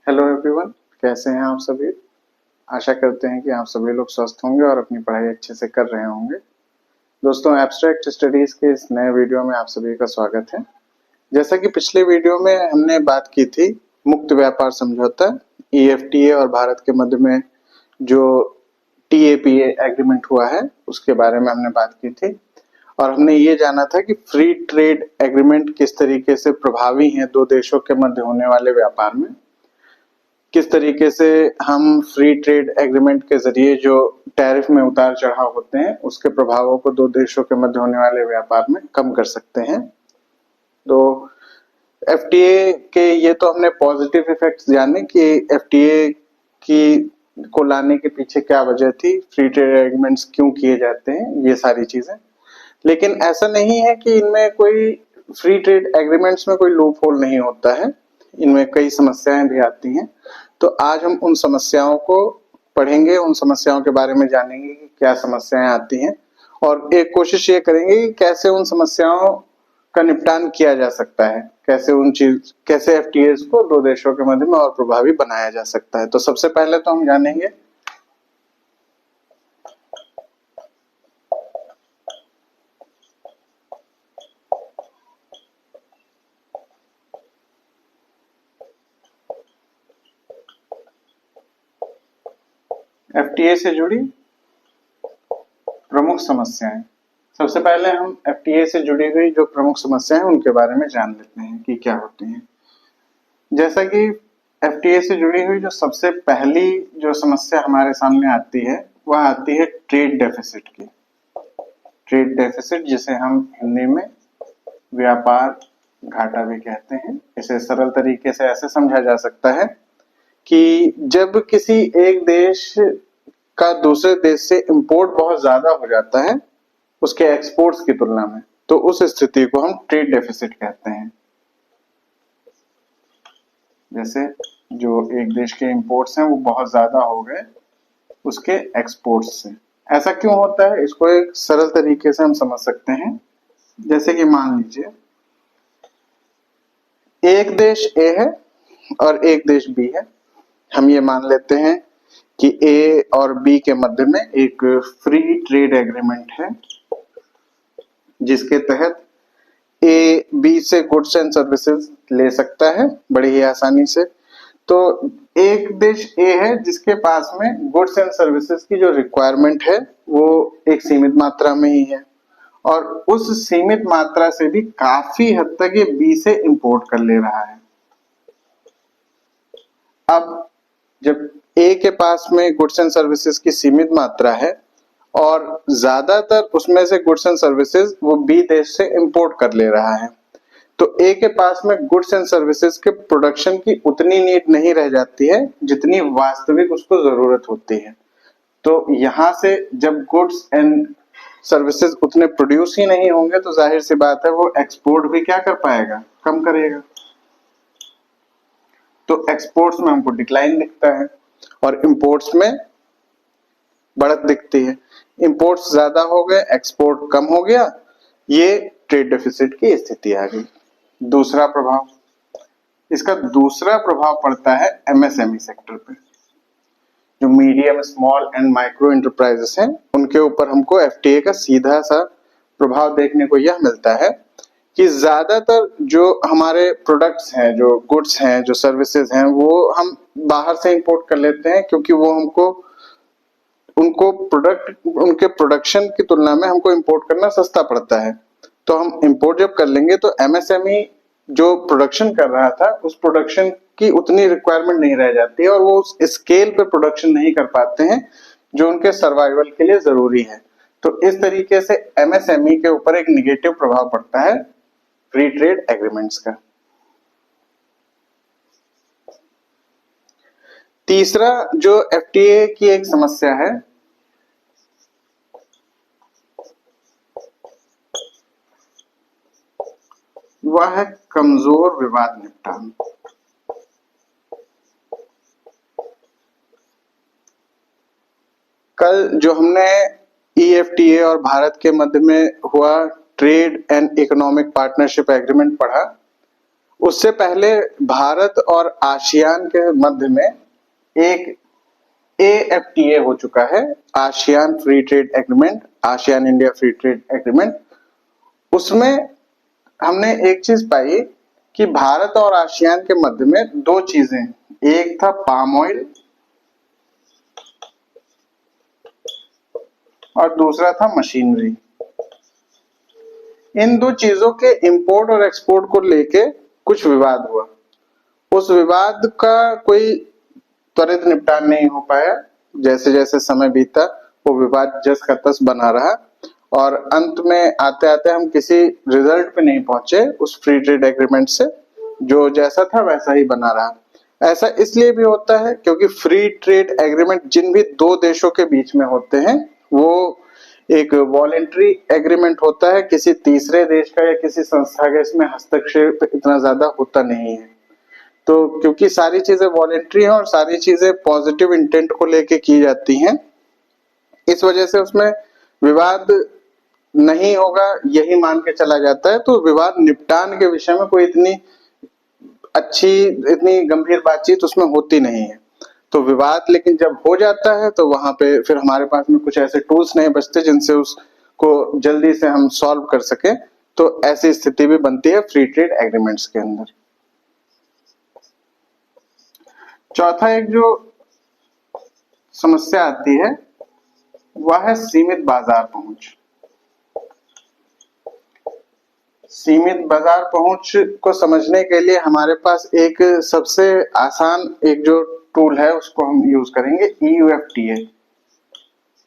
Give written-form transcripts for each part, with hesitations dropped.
Hello everyone, कैसे हैं आप सभी। आशा करते हैं कि आप सभी लोग स्वस्थ होंगे और अपनी पढ़ाई अच्छे से कर रहे होंगे। दोस्तों, एब्स्ट्रैक्ट स्टडीज के इस नए वीडियो में आप सभी का स्वागत है। जैसा कि पिछले वीडियो में हमने बात की थी मुक्त व्यापार समझौता EFTA और भारत के मध्य में जो TAPA एग्रीमेंट हुआ है उसके बारे में हमने बात की थी और हमने ये जाना था कि फ्री ट्रेड एग्रीमेंट किस तरीके से प्रभावी हैं दो देशों के मध्य होने वाले व्यापार में। किस तरीके से हम फ्री ट्रेड एग्रीमेंट के जरिए जो टैरिफ में उतार चढ़ाव होते हैं उसके प्रभावों को दो देशों के मध्य होने वाले व्यापार में कम कर सकते हैं। तो FTA के ये तो हमने पॉजिटिव इफेक्ट्स जाने कि FTA की को लाने के पीछे क्या वजह थी, फ्री ट्रेड एग्रीमेंट्स क्यों किए जाते हैं, ये सारी चीजें। लेकिन ऐसा नहीं है कि इनमें कोई फ्री ट्रेड एग्रीमेंट्स में कोई लूप होल नहीं होता है, इनमें कई समस्याएं भी आती हैं। तो आज हम उन समस्याओं को पढ़ेंगे, उन समस्याओं के बारे में जानेंगे कि क्या समस्याएं आती हैं और एक कोशिश ये करेंगे कि कैसे उन समस्याओं का निपटान किया जा सकता है, कैसे FTAs को दो देशों के मध्य में और प्रभावी बनाया जा सकता है। तो सबसे पहले तो हम जानेंगे FTA से जुड़ी प्रमुख समस्याएं। सबसे पहले हम FTA से जुड़ी हुई जो प्रमुख समस्याएं हैं उनके बारे में जान लेते हैं कि क्या होती हैं। जैसा कि FTA से जुड़ी हुई जो सबसे पहली जो समस्या हमारे सामने आती है वह आती है ट्रेड डेफिसिट की। ट्रेड डेफिसिट जिसे हम हिंदी में व्यापार घाटा भी कहते हैं। इसे सरल तरीके से ऐसे समझा जा सकता है कि जब किसी एक देश का दूसरे देश से इंपोर्ट बहुत ज्यादा हो जाता है उसके एक्सपोर्ट्स की तुलना में, तो उस स्थिति को हम ट्रेड डेफिसिट कहते हैं। जैसे जो एक देश के इंपोर्ट्स हैं वो बहुत ज्यादा हो गए उसके एक्सपोर्ट्स से। ऐसा क्यों होता है, इसको एक सरल तरीके से हम समझ सकते हैं। जैसे कि मान लीजिए एक देश A है और एक देश B है। हम ये मान लेते हैं कि A और B के मध्य में एक फ्री ट्रेड एग्रीमेंट है जिसके तहत A B से गुड्स एंड सर्विसेज ले सकता है बड़ी ही आसानी से। तो एक देश A है जिसके पास में गुड्स एंड सर्विसेज की जो रिक्वायरमेंट है वो एक सीमित मात्रा में ही है और उस सीमित मात्रा से भी काफी हद तक ये B से इंपोर्ट कर ले रहा है। अब जब A के पास में गुड्स एंड सर्विसेज की सीमित मात्रा है और ज्यादातर उसमें से गुड्स एंड सर्विसेज वो B देश से इंपोर्ट कर ले रहा है, तो A के पास में गुड्स एंड सर्विसेज के प्रोडक्शन की उतनी नीड नहीं रह जाती है जितनी वास्तविक उसको जरूरत होती है। तो यहाँ से जब गुड्स एंड सर्विसेज उतने प्रोड्यूस ही नहीं होंगे तो जाहिर सी बात है वो एक्सपोर्ट भी क्या कर पाएगा, कम करेगा। तो एक्सपोर्ट्स में हमको डिक्लाइन दिखता है और इंपोर्ट्स में बढ़त दिखती है। इंपोर्ट्स ज्यादा हो गए, एक्सपोर्ट कम हो गया, ये ट्रेड डेफिसिट की स्थिति आ गई। दूसरा प्रभाव, इसका दूसरा प्रभाव पड़ता है MSME सेक्टर पे। जो medium small and micro enterprises हैं उनके ऊपर हमको FTA का सीधा सा प्रभाव देखने को यह मिलता है कि ज्यादातर जो हमारे प्रोडक्ट्स हैं, जो गुड्स हैं, जो सर्विसेज हैं, वो हम बाहर से इंपोर्ट कर लेते हैं क्योंकि वो हमको उनके प्रोडक्शन की तुलना में हमको इंपोर्ट करना सस्ता पड़ता है। तो हम इंपोर्ट जब कर लेंगे तो MSME जो प्रोडक्शन कर रहा था उस प्रोडक्शन की उतनी रिक्वायरमेंट नहीं रह जाती है और वो उस स्केल पे प्रोडक्शन नहीं कर पाते हैं जो उनके सर्वाइवल के लिए जरूरी है। तो इस तरीके से MSME के ऊपर एक निगेटिव प्रभाव पड़ता है फ्री ट्रेड एग्रीमेंट्स का। तीसरा जो FTA की एक समस्या है वह है कमजोर विवाद निपटान। कल जो हमने EFTA और भारत के मध्य में हुआ trade and economic partnership agreement पढ़ा उससे पहले भारत और आसियान के मध्य में एक AFTA हो चुका है, ASEAN free trade agreement, ASEAN India free trade agreement. उसमें हमने एक चीज पाई कि भारत और आसियान के मध्य में दो चीजें, एक था पाम ऑयल और दूसरा था मशीनरी। इन दो चीजों के इंपोर्ट और एक्सपोर्ट को लेके कुछ विवाद हुआ। उस विवाद का कोई त्वरित निपटान नहीं हो पाया। जैसे जैसे समय बीता वो विवाद जस का तस बना रहा और अंत में आते आते हम किसी रिजल्ट पे नहीं पहुंचे उस फ्री ट्रेड एग्रीमेंट से। जो जैसा था वैसा ही बना रहा। ऐसा इसलिए भी होता है क्योंकि फ्री ट्रेड एग्रीमेंट जिन भी दो देशों के बीच में होते हैं वो एक वॉलेंट्री एग्रीमेंट होता है। किसी तीसरे देश का या किसी संस्था का इसमें हस्तक्षेप इतना ज्यादा होता नहीं है। तो क्योंकि सारी चीजें वॉलेंट्री हैं और सारी चीजें पॉजिटिव इंटेंट को लेके की जाती हैं, इस वजह से उसमें विवाद नहीं होगा यही मान के चला जाता है। तो विवाद निपटान के विषय में कोई इतनी गंभीर बातचीत उसमें होती नहीं है। तो विवाद लेकिन जब हो जाता है तो वहां पे फिर हमारे पास में कुछ ऐसे टूल्स नहीं बचते जिनसे उसको जल्दी से हम सॉल्व कर सके। तो ऐसी स्थिति भी बनती है फ्री ट्रेड एग्रीमेंट्स के अंदर। चौथा एक जो समस्या आती है वह है सीमित बाजार पहुंच। सीमित बाजार पहुंच को समझने के लिए हमारे पास एक सबसे आसान एक जो टूल है उसको हम यूज करेंगे, EUFTA,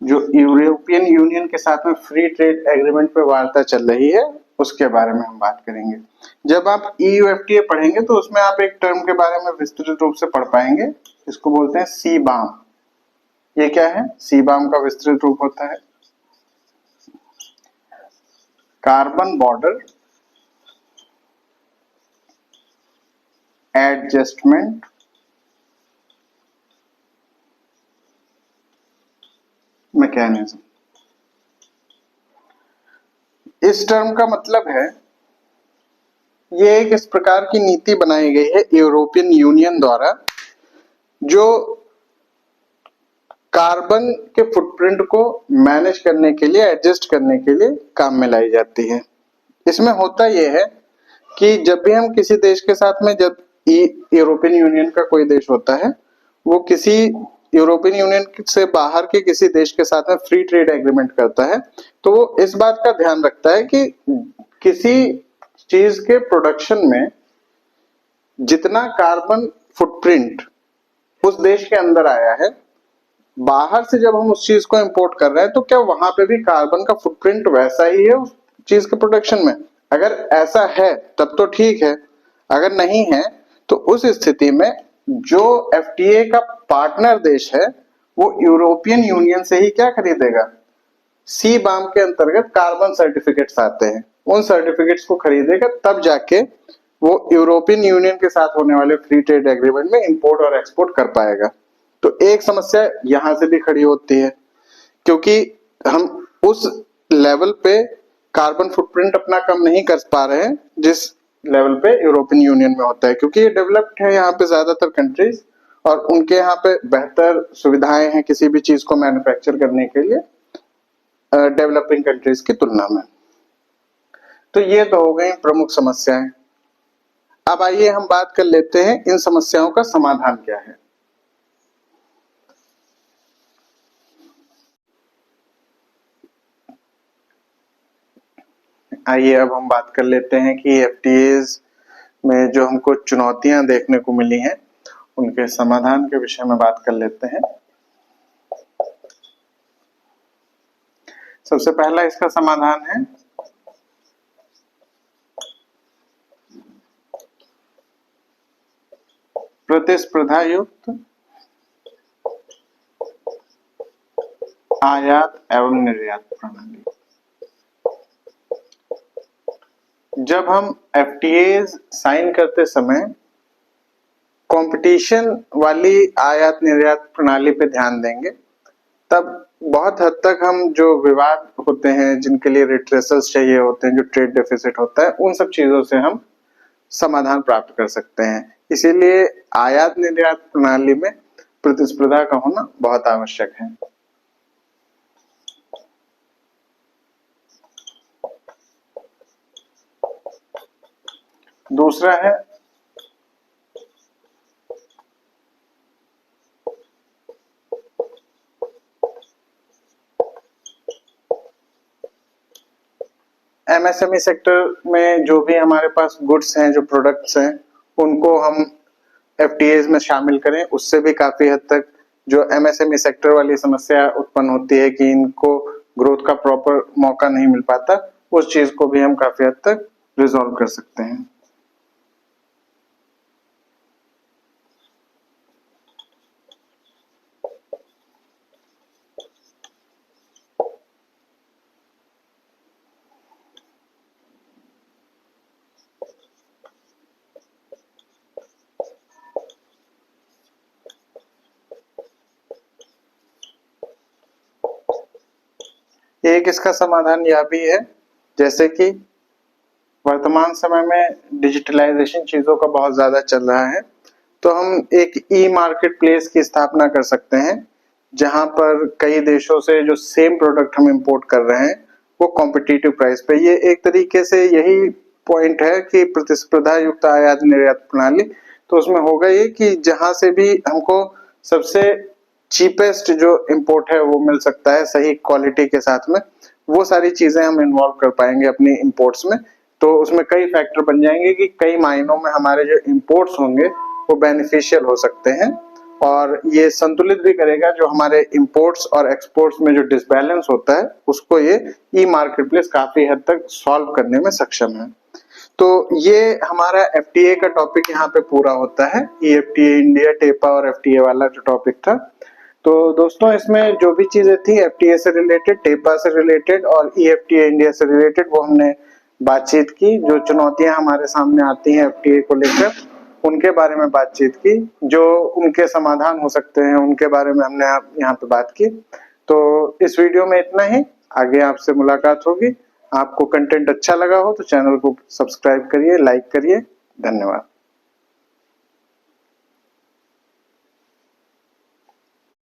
जो यूरोपियन यूनियन के साथ में फ्री ट्रेड एग्रीमेंट पे वार्ता चल रही है उसके बारे में हम बात करेंगे। जब आप EUFTA पढ़ेंगे तो उसमें आप एक टर्म के बारे में विस्तृत रूप से पढ़ पाएंगे, इसको बोलते हैं CBAM। ये क्या है? CBAM का विस्तृत रूप होता है कार्बन बॉर्डर एडजस्टमेंट मैकेनिज्म। इस टर्म का मतलब है ये एक इस प्रकार की नीति बनाई गई है यूरोपियन यूनियन द्वारा जो कार्बन के फुटप्रिंट को मैनेज करने के लिए, एडजस्ट करने के लिए काम में लाई जाती है। इसमें होता यह है कि जब भी हम किसी देश के साथ में, जब यूरोपियन यूनियन का कोई देश होता है वो किसी यूरोपियन यूनियन से बाहर के किसी देश के साथ में फ्री ट्रेड एग्रीमेंट करता है तो वो इस बात का ध्यान रखता है कि किसी चीज के प्रोडक्शन में जितना कार्बन फुटप्रिंट उस देश के अंदर आया है, बाहर से जब हम उस चीज को इंपोर्ट कर रहे हैं तो क्या वहां पे भी कार्बन का फुटप्रिंट वैसा ही है उस चीज के प्रोडक्शन में? अगर ऐसा है तब तो ठीक है, अगर नहीं है तो उस स्थिति में जो FTA का पार्टनर देश है वो यूरोपियन यूनियन से ही क्या खरीदेगा? CBAM के अंतर्गत कार्बन सर्टिफिकेट्स आते हैं, उन सर्टिफिकेट्स को खरीदेगा, तब जाके वो यूरोपियन यूनियन के साथ होने वाले फ्री ट्रेड एग्रीमेंट में इंपोर्ट और एक्सपोर्ट कर पाएगा। तो एक समस्या यहां से भी खड़ी होती है क्योंकि हम उस लेवल पे कार्बन फुटप्रिंट अपना कम नहीं कर पा रहे हैं जिस लेवल पे यूरोपियन यूनियन में होता है, क्योंकि ये डेवलप्ड है यहाँ पे ज्यादातर कंट्रीज और उनके यहाँ पे बेहतर सुविधाएं हैं किसी भी चीज को मैन्युफैक्चर करने के लिए डेवलपिंग कंट्रीज की तुलना में। तो ये तो हो गई प्रमुख समस्याएं। अब आइए हम बात कर लेते हैं इन समस्याओं का समाधान क्या है। आइए अब हम बात कर लेते हैं कि FTAs में जो हमको चुनौतियां देखने को मिली हैं उनके समाधान के विषय में बात कर लेते हैं। सबसे पहला इसका समाधान है प्रतिस्पर्धा युक्त आयात एवं निर्यात प्रणाली। जब हम FTAs साइन करते समय कंपटीशन वाली आयात निर्यात प्रणाली पे ध्यान देंगे तब बहुत हद तक हम जो विवाद होते हैं जिनके लिए रिट्रेसल्स चाहिए होते हैं, जो ट्रेड डेफिसिट होता है, उन सब चीजों से हम समाधान प्राप्त कर सकते हैं। इसीलिए आयात निर्यात प्रणाली में प्रतिस्पर्धा का होना बहुत आवश्यक है। दूसरा है एमएसएमई सेक्टर में जो भी हमारे पास गुड्स हैं, जो प्रोडक्ट्स हैं, उनको हम एफटीएज में शामिल करें। उससे भी काफी हद तक जो एमएसएमई सेक्टर वाली समस्या उत्पन्न होती है कि इनको ग्रोथ का प्रॉपर मौका नहीं मिल पाता, उस चीज को भी हम काफी हद तक रिजॉल्व कर सकते हैं। एक इसका समाधान यह भी है, जैसे कि वर्तमान समय में डिजिटलाइजेशन चीजों का बहुत ज्यादा चल रहा है, तो हम एक ई मार्केट प्लेस की स्थापना कर सकते हैं, जहां पर कई देशों से जो सेम प्रोडक्ट हम इंपोर्ट कर रहे हैं वो कॉम्पिटिटिव प्राइस पे। ये एक तरीके से यही पॉइंट है कि प्रतिस्पर्धा युक्त आयात निर्यात प्रणाली। तो उसमें होगा ये कि जहां से भी हमको सबसे चीपेस्ट जो इंपोर्ट है वो मिल सकता है सही क्वालिटी के साथ में, वो सारी चीजें हम इन्वॉल्व कर पाएंगे अपनी इंपोर्ट्स में। तो उसमें कई फैक्टर बन जाएंगे कि कई मायनों में हमारे जो इंपोर्ट्स होंगे वो बेनिफिशियल हो सकते हैं, और ये संतुलित भी करेगा जो हमारे इंपोर्ट्स और एक्सपोर्ट्स में जो डिसबैलेंस होता है उसको ये ई मार्केट प्लेस काफी हद तक सॉल्व करने में सक्षम है। तो ये हमारा एफटीए का टॉपिक यहाँ पे पूरा होता है। ईएफटीए इंडिया, टेपा और एफटीए वाला जो टॉपिक था। तो दोस्तों इसमें जो भी चीजें थी एफटीए से रिलेटेड, टेपा से रिलेटेड और ईएफटीए इंडिया से रिलेटेड, वो हमने बातचीत की। जो चुनौतियां हमारे सामने आती हैं एफटीए को लेकर, उनके बारे में बातचीत की। जो उनके समाधान हो सकते हैं उनके बारे में हमने यहाँ पे बात की। तो इस वीडियो में इतना ही। आगे आपसे मुलाकात होगी। आपको कंटेंट अच्छा लगा हो तो चैनल को सब्सक्राइब करिए, लाइक करिए। धन्यवाद।